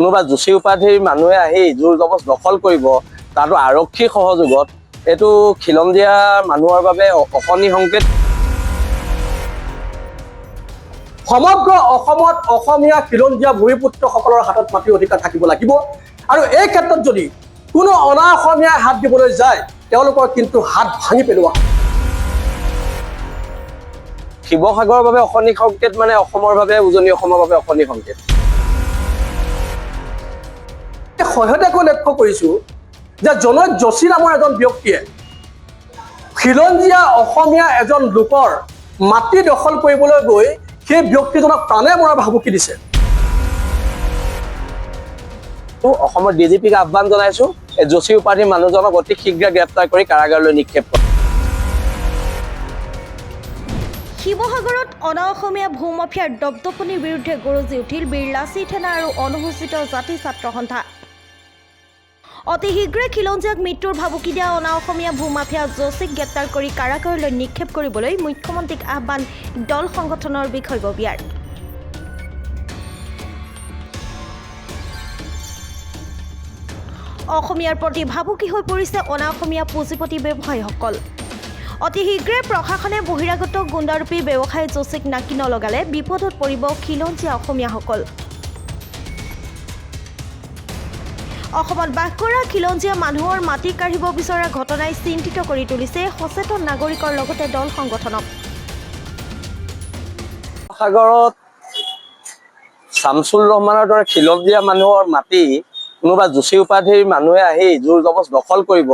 কোনোবা যোশী উপাধিৰ মানুহে আহি জোৰ জবজ দখল কৰিব, তাতো আৰক্ষী সহযোগত, এইটো খিলঞ্জীয়া মানুহৰ বাবে অশনি সংকেত। সমগ্ৰ অসমত অসমীয়া খিলঞ্জীয়া ভূমিপুত্ৰসকলৰ হাতত মাটিৰ অধিকাৰ থাকিব লাগিব, আৰু এই ক্ষেত্ৰত যদি কোনো অনা অসমীয়াই হাত দিবলৈ যায় তেওঁলোকৰ কিন্তু হাত ভাঙি পেলোৱা। শিৱসাগৰৰ বাবে অশনি সংকেত মানে অসমৰ বাবে, উজনি অসমৰ বাবে অশনি সংকেত। শেহতীয়াকৈ লক্ষ্য কৰিছোঁ যে জনৈক যোশী নামৰ এজন ব্যক্তিয়ে খিলঞ্জীয়া অসমীয়া এজন লোকৰ মাটি দখল কৰিবলৈ গৈ সেই ব্যক্তিজনক প্ৰাণে মৰাৰ ভাবুকি দিছে। অসমৰ ডিজিপিক আহ্বান জনাইছো, এই যোশী উপাধিৰ মানুহজনক অতি শীঘ্ৰে গ্ৰেপ্তাৰ কৰি কাৰাগাৰলৈ নিক্ষেপ কৰক। শিৱসাগৰত অনা অসমীয়া ভূমাফিয়াৰ দপদপনিৰ বিৰুদ্ধে গৰজি উঠিল বিৰলাচি থানা আৰু অনুসূচিত জাতি ছাত্ৰ সন্থা। অতি শীঘ্ৰে খিলঞ্জীয়াক মৃত্যুৰ ভাবুকি দিয়া অনা অসমীয়া ভূমাফিয়া যোশীক গ্ৰেপ্তাৰ কৰি কাৰাগাৰলৈ নিক্ষেপ কৰিবলৈ মুখ্যমন্ত্ৰীক আহ্বান দল সংগঠনৰ বিষয়ববীয়াৰ। অসমীয়াৰ প্ৰতি ভাবুকি হৈ পৰিছে অনা অসমীয়া পুঁজিপতি ব্যৱসায়ীসকল। অতি শীঘ্ৰে প্ৰশাসনে বহিৰাগত গুণ্ডাৰূপী ব্যৱসায়ী যোশীক নাকি নলগালে বিপদত পৰিব খিলঞ্জীয়া অসমীয়াসকল। অসমত বাস কৰা খিলঞ্জীয়া মানুহৰ মাটি কাঢ়িব বিচৰা ঘটনাই চিন্তিত কৰি তুলিছে সচেতন নাগৰিকৰ লগতে দল সংগঠনক। শিৱসাগৰত শামছুৰ ৰহমানৰ দৰে খিলঞ্জীয়া মানুহৰ মাটি কোনোবা যোশী উপাধিৰ মানুহে আহি জোৰ জবজ দখল কৰিব,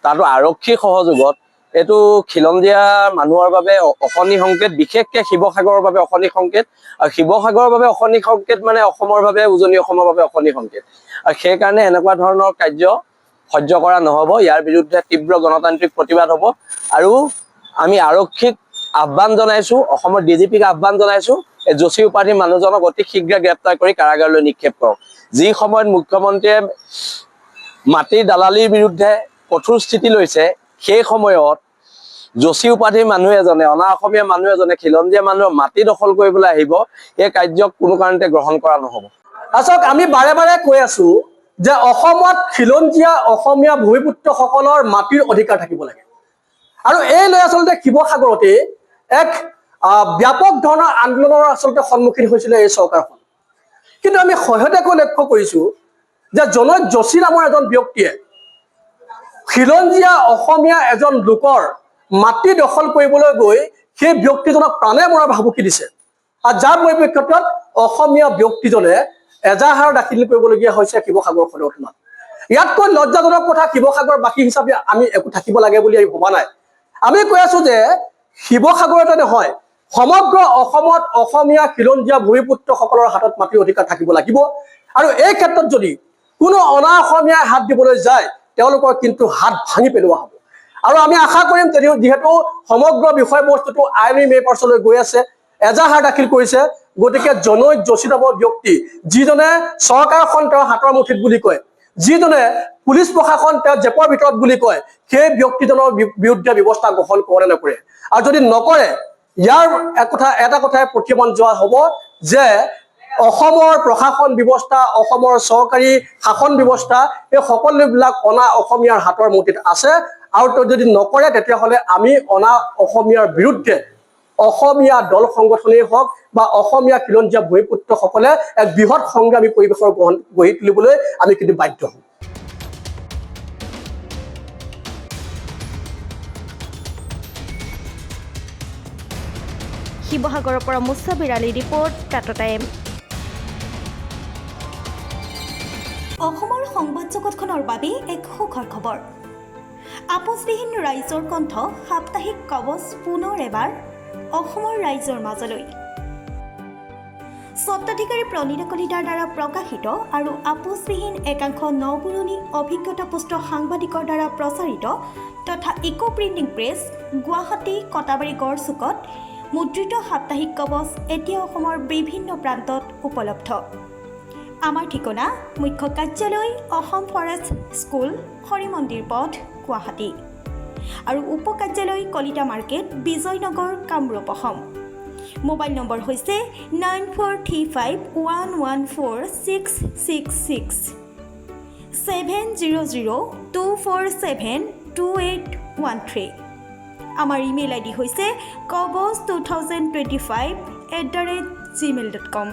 তাতো আৰক্ষী সহযোগত, এইটো খিলঞ্জীয়া মানুহৰ বাবে অশনি সংকেত, বিশেষকৈ শিৱসাগৰৰ বাবে অশনি সংকেত। আৰু শিৱসাগৰৰ বাবে অশনি সংকেত মানে অসমৰ বাবে, উজনি অসমৰ বাবে অশনি সংকেত। আৰু সেইকাৰণে এনেকুৱা ধৰণৰ কাৰ্য সহ্য কৰা নহ'ব। ইয়াৰ বিৰুদ্ধে তীব্ৰ গণতান্ত্ৰিক প্ৰতিবাদ হ'ব। আৰু আমি আৰক্ষীক আহ্বান জনাইছোঁ, অসমৰ ডিজিপিক আহ্বান জনাইছোঁ, এই যোশী উপাধিৰ মানুহজনক অতি শীঘ্ৰে গ্ৰেপ্তাৰ কৰি কাৰাগাৰলৈ নিক্ষেপ কৰক। যি সময়ত মুখ্যমন্ত্ৰীয়ে মাটিৰ দালালিৰ বিৰুদ্ধে কঠোৰ স্থিতি লৈছে, সেই সময়ত যোশী উপাধিৰ মানুহ এজনে, অনা অসমীয়া মানুহ এজনে খিলঞ্জীয়া মানুহৰ মাটি দখল কৰিবলৈ আহিব, এই কাৰ্যক কোনো কাৰণতে গ্ৰহণ কৰা নহ'ব। আচলতে আমি বাৰে বাৰে কৈ আছো যে অসমত খিলঞ্জীয়া অসমীয়া ভূমিপুত্ৰসকলৰ মাটিৰ অধিকাৰ থাকিব লাগে, আৰু এই লৈ আচলতে শিৱসাগৰতে এক ব্যাপক ধৰণৰ আন্দোলনৰ আচলতে সন্মুখীন হৈছিলে এই চৰকাৰখন। কিন্তু আমি শেহতীয়াকৈ লক্ষ্য কৰিছোঁ যে জনৈক যোশী নামৰ এজন ব্যক্তিয়ে খিলঞ্জীয়া অসমীয়া এজন লোকৰ মাটি দখল কৰিবলৈ গৈ সেই ব্যক্তিজনক প্ৰাণে মৰাৰ ভাবুকি দিছে, আৰু যাৰ পৰিপ্ৰেক্ষিতত অসমীয়া ব্যক্তিজনে এজাহাৰ দাখিল কৰিবলগীয়া হৈছে শিৱসাগৰ সদৰ থানাত। ইয়াতকৈ লজ্জাজনক কথা শিৱসাগৰবাসী হিচাপে আমি একো থাকিব লাগে বুলি আমি ভবা নাই। আমি কৈ আছো যে শিৱসাগৰতে নহয়, সমগ্ৰ অসমত অসমীয়া খিলঞ্জীয়া ভূমিপুত্ৰসকলৰ হাতত মাটিৰ অধিকাৰ থাকিব লাগিব, আৰু এই ক্ষেত্ৰত যদি কোনো অনা অসমীয়াই হাত দিবলৈ যায় তেওঁলোকৰ কিন্তু হাত ভাঙি পেলোৱা হ'ব। আৰু আমি আশা কৰিম, যিহেতু সমগ্ৰ বিষয়বস্তুটো আইনী মেইপাৰ্চলৈ গৈ আছে, এজাহাৰ দাখিল কৰিছে, গতিকে জনৈক যোশী নামৰ ব্যক্তি, যিজনে চৰকাৰখন তেওঁৰ হাতৰ মুঠিত বুলি কয়, যিজনে পুলিচ প্ৰশাসন তেওঁ জেপৰ ভিতৰত বুলি কয়, সেই ব্যক্তিজনৰ বিৰুদ্ধে ব্যৱস্থা গ্ৰহণ কৰে নকৰে। আৰু যদি নকৰে, ইয়াৰ এটা কথাই প্ৰতিমান যোৱা হ'ব যে অসমৰ প্ৰশাসন ব্যৱস্থা, অসমৰ চৰকাৰী শাসন ব্যৱস্থা, এই সকলোবিলাক অনা অসমীয়াৰ হাতৰ মুঠিত আছে। আৰু যদি নকৰে তেতিয়াহ'লে আমি অনা অসমীয়াৰ বিৰুদ্ধে অসমীয়া দল সংগঠনেই হওক বা অসমীয়া খিলঞ্জীয়া ভূমিপুত্ৰসকলে এক বৃহৎ সংগ্ৰামী পৰিৱেশৰ গঢ়ি তুলিবলৈ আমি কিন্তু বাধ্য হ'ম। শিৱসাগৰৰ পৰা মুস্তাবিৰ আলী ৰিপৰ্ট, টাটা টাইম। অসমৰ সংবাদ জগতখনৰ বাবে এক সুখৰ খবৰ। আপোচবিহীন ৰাইজৰ কণ্ঠ সাপ্তাহিক কবচ পুনৰ এবাৰ অসমৰ ৰাইজৰ মাজলৈ। স্বত্বাধিকাৰী প্ৰণীতা কলিতাৰ দ্বাৰা প্ৰকাশিত আৰু আপোচবিহীন একাংশ নপুৰণি অভিজ্ঞতাপুষ্ট সাংবাদিকৰ দ্বাৰা প্ৰচাৰিত তথা eco printing press, Guwahati Katabari গড়চুকত মুদ্ৰিত সাপ্তাহিক কবচ এতিয়া অসমৰ বিভিন্ন প্ৰান্তত উপলব্ধ। আমাৰ ঠিকনা মুখ্য কাৰ্যালয় অসম ফৰেষ্ট স্কুল, হৰি মন্দিৰ পথ, গুৱাহাটী, আৰু উপ কাৰ্যালয় Kalita market, Bijoynagar, Kamrup, Assam. Mobile number হৈছে 9435114666 70024728813 আমাৰ ইমেইল আইডি হৈছে kobos2025@gmail.com